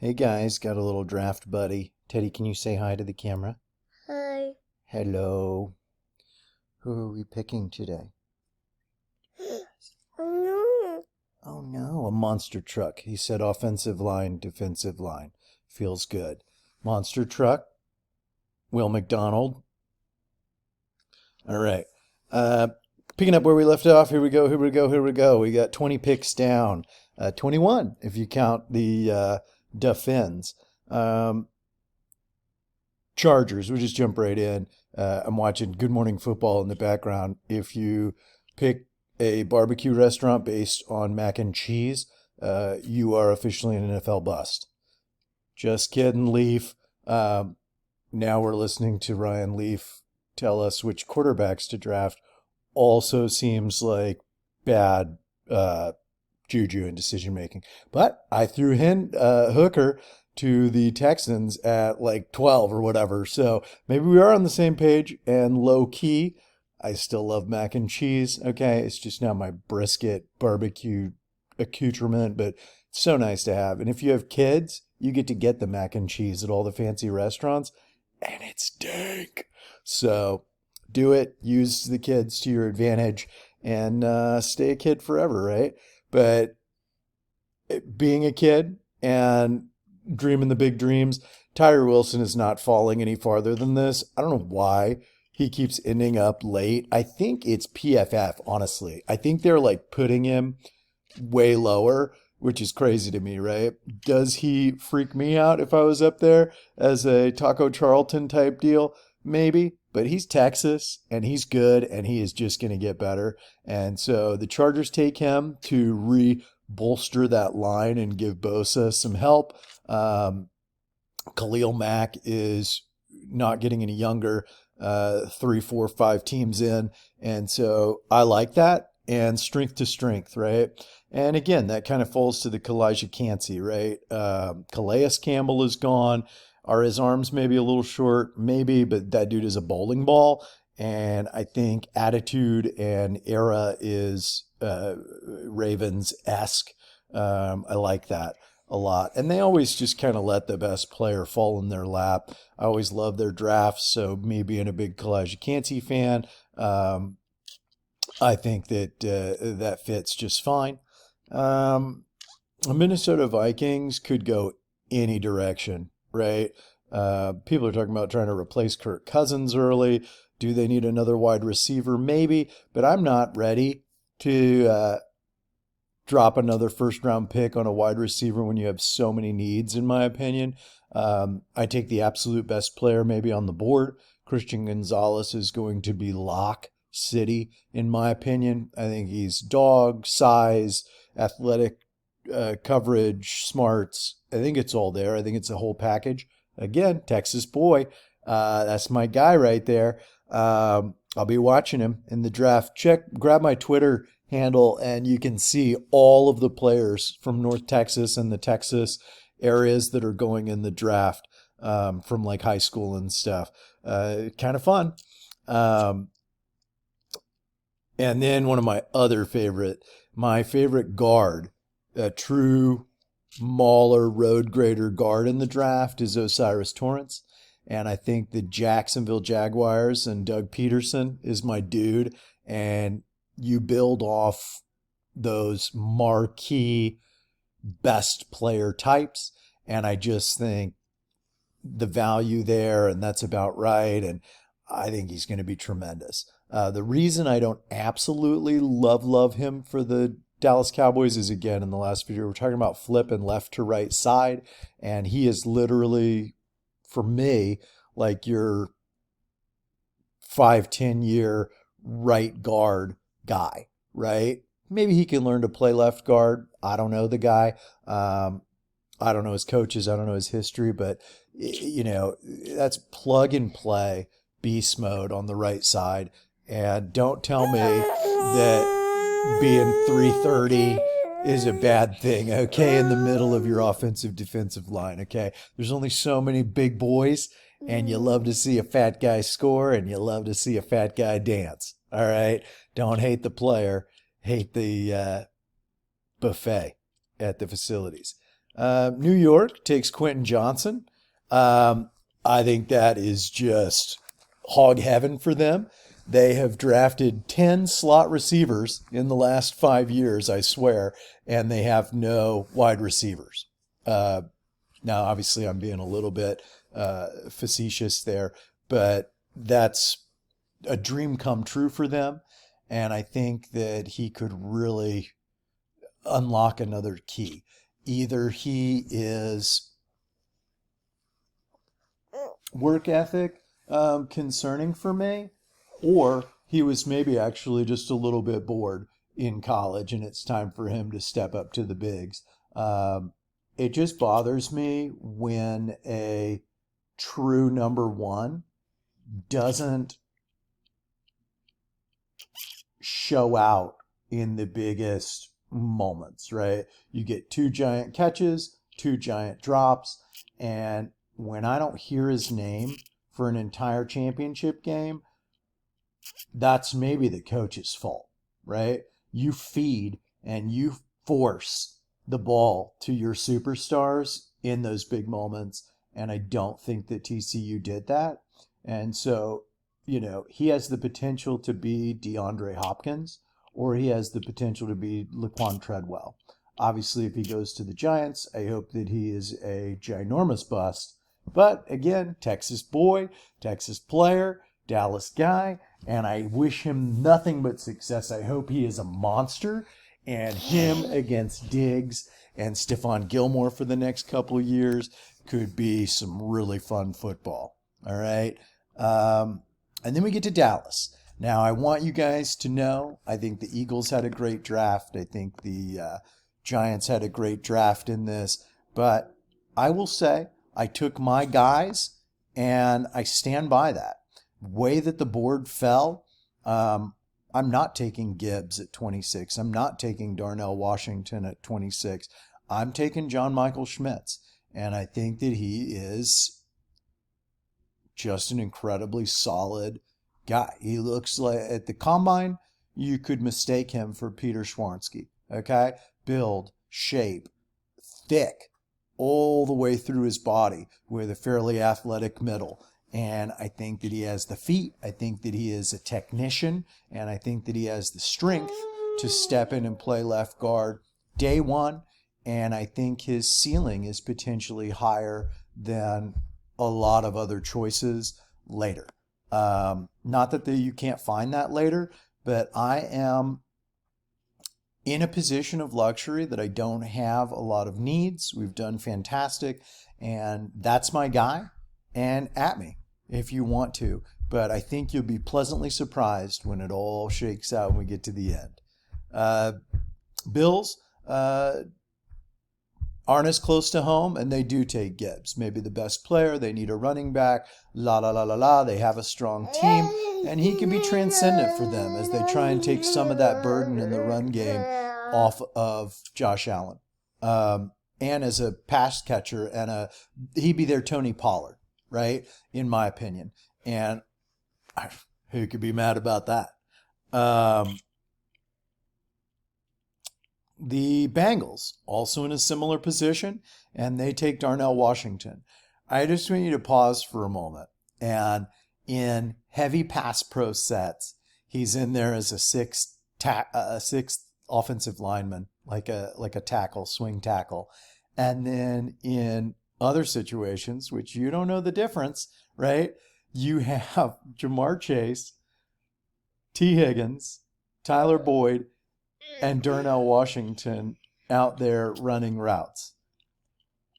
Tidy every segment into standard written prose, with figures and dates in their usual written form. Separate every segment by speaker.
Speaker 1: Hey guys, got a little draft buddy. Teddy, can you say hi to the camera?
Speaker 2: Hi.
Speaker 1: Hello. Who are we picking today?
Speaker 2: Oh
Speaker 1: Oh no, a monster truck. He said offensive line, defensive line. Feels good. Monster truck, Will McDonald. All right. Uh, Picking up where we left off. Here we go, here we go, here we go. We got 20 picks down. 21 if you count the defense. Um, Chargers. We'll just jump right in. I'm watching Good Morning Football in the background. If you pick a barbecue restaurant based on mac and cheese, you are officially an NFL bust. Just kidding, Leaf. Now we're listening to Ryan Leaf tell us which quarterbacks to draft. Also seems like bad juju and decision making. But I threw Hooker to the Texans at like 12 or whatever. So maybe we are on the same page and low key. I still love mac and cheese. Okay. It's just now my brisket barbecue accoutrement, but it's so nice to have. And if you have kids, you get the mac and cheese at all the fancy restaurants, and it's dank. So do it. Use the kids to your advantage and stay a kid forever, right? But being a kid and dreaming the big dreams, Tyree Wilson is not falling any farther than this. I don't know why he keeps ending up late. I think it's PFF, honestly. I think they're like putting him way lower, which is crazy to me, right? Does he freak me out if I was up there as a Taco Charlton type deal? Maybe, but he's Texas and he's good and he is just going to get better. And so the Chargers take him to bolster that line and give Bosa some help. Khalil Mack is not getting any younger, 3, 4, 5 teams in. And so I like that. And strength to strength, right? And again, that kind of falls to the Kalijah Cansey, right? Calais Campbell is gone. Are his arms maybe a little short? Maybe, but that dude is a bowling ball. And I think attitude and era is Ravens esque. I like that a lot. And they always just kind of let the best player fall in their lap. I always love their drafts. So, me being a big Kalijah Cansey fan, I think that that fits just fine. The Minnesota Vikings could go any direction, right? People are talking about trying to replace Kirk Cousins early. Do they need another wide receiver? Maybe, but I'm not ready to drop another first round pick on a wide receiver when you have so many needs, in my opinion. I take the absolute best player maybe on the board. Christian Gonzalez is going to be lock city, in my opinion. I think he's dog, size, athletic coverage, smarts. I think it's all there. I think it's a whole package. Again, Texas boy. That's my guy right there. I'll be watching him in the draft. Grab my Twitter handle, and you can see all of the players from North Texas and the Texas areas that are going in the draft from like high school and stuff. Kind of fun. And then one of my favorite guard, a true mauler road grader guard in the draft is Osiris Torrance. And I think the Jacksonville Jaguars and Doug Peterson is my dude. And you build off those marquee best player types. And I just think the value there, and that's about right. And I think he's going to be tremendous. The reason I don't absolutely love him for the Dallas Cowboys is, again, in the last video, we're talking about flipping left to right side. And he is literally, for me, like your 5, 10 year right guard guy, right? Maybe he can learn to play left guard. I don't know the guy. I don't know his coaches. I don't know his history, but that's plug and play beast mode on the right side. And don't tell me that being 330 is a bad thing, okay, in the middle of your offensive defensive line, okay? There's only so many big boys, and you love to see a fat guy score, and you love to see a fat guy dance, all right? Don't hate the player, hate the buffet at the facilities. New York takes Quentin Johnson. I think that is just hog heaven for them. They have drafted 10 slot receivers in the last 5 years, I swear, and they have no wide receivers. Now, obviously, I'm being a little bit facetious there, but that's a dream come true for them. And I think that he could really unlock another key. Either he is work ethic concerning for me, or he was maybe actually just a little bit bored in college and it's time for him to step up to the bigs. It just bothers me when a true number one doesn't show out in the biggest moments, right? You get two giant catches, two giant drops, and when I don't hear his name for an entire championship game, that's maybe the coach's fault, right? You feed and you force the ball to your superstars in those big moments, and I don't think that TCU did that. And so, he has the potential to be DeAndre Hopkins, or he has the potential to be Laquan Treadwell. Obviously, if he goes to the Giants, I hope that he is a ginormous bust. But again, Texas boy, Texas player, Dallas guy, and I wish him nothing but success. I hope he is a monster, and him against Diggs and Stephon Gilmore for the next couple of years could be some really fun football. All right. And then we get to Dallas. Now, I want you guys to know, I think the Eagles had a great draft. I think the Giants had a great draft in this. But I will say, I took my guys, and I stand by that. Way that the board fell, I'm not taking Gibbs at 26. I'm not taking Darnell Washington at 26. I'm taking John Michael Schmitz. And I think that he is just an incredibly solid guy. He looks like, at the combine, you could mistake him for Peter Schwartzky. Okay? Build, shape, thick, all the way through his body with a fairly athletic middle. And I think that he has the feet. I think that he is a technician. And I think that he has the strength to step in and play left guard day one. And I think his ceiling is potentially higher than a lot of other choices later. Not that you can't find that later, but I am in a position of luxury that I don't have a lot of needs. We've done fantastic, and that's my guy. And at me if you want to, but I think you'll be pleasantly surprised when it all shakes out when we get to the end. Bills aren't as close to home, and they do take Gibbs. Maybe the best player. They need a running back. La la la la la. They have a strong team, and he can be transcendent for them as they try and take some of that burden in the run game off of Josh Allen. And as a pass catcher, and he'd be their Tony Pollard, right? In my opinion. And who could be mad about that? The Bengals, also in a similar position, and they take Darnell Washington. I just want you to pause for a moment. And in heavy pass pro sets, he's in there as a sixth offensive lineman, like a tackle, swing tackle. And then in other situations, which you don't know the difference, right? You have Jamar Chase, T. Higgins, Tyler Boyd, and Darnell Washington out there running routes.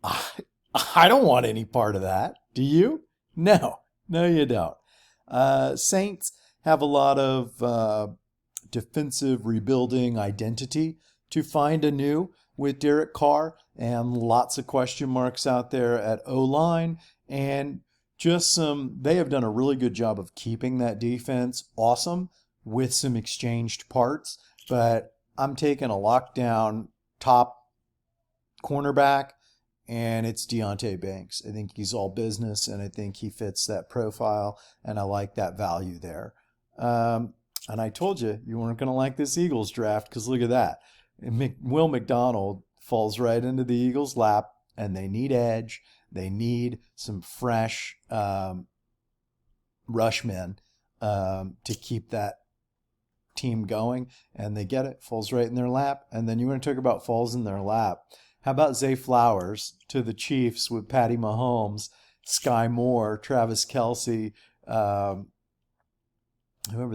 Speaker 1: I don't want any part of that. Do you? No, you don't. Saints have a lot of defensive rebuilding identity to find anew with Derek Carr, and lots of question marks out there at O-line, and they have done a really good job of keeping that defense awesome with some exchanged parts. But I'm taking a lockdown top cornerback, and it's Deonte Banks. I think he's all business, and I think he fits that profile, and I like that value there. And I told you weren't going to like this Eagles draft, because look at that. Will McDonald falls right into the Eagles' lap, and they need edge. They need some fresh rushmen to keep that team going, and they get it. Falls right in their lap. And then you want to talk about falls in their lap. How about Zay Flowers to the Chiefs with Patty Mahomes, Sky Moore, Travis Kelce, whoever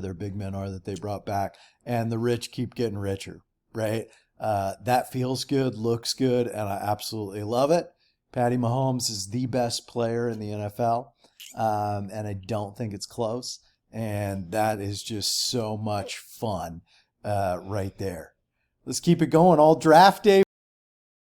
Speaker 1: their big men are that they brought back, and the rich keep getting richer, right? That feels good, looks good, and I absolutely love it. Patty Mahomes is the best player in the NFL, and I don't think it's close. And that is just so much fun right there. Let's keep it going all draft day.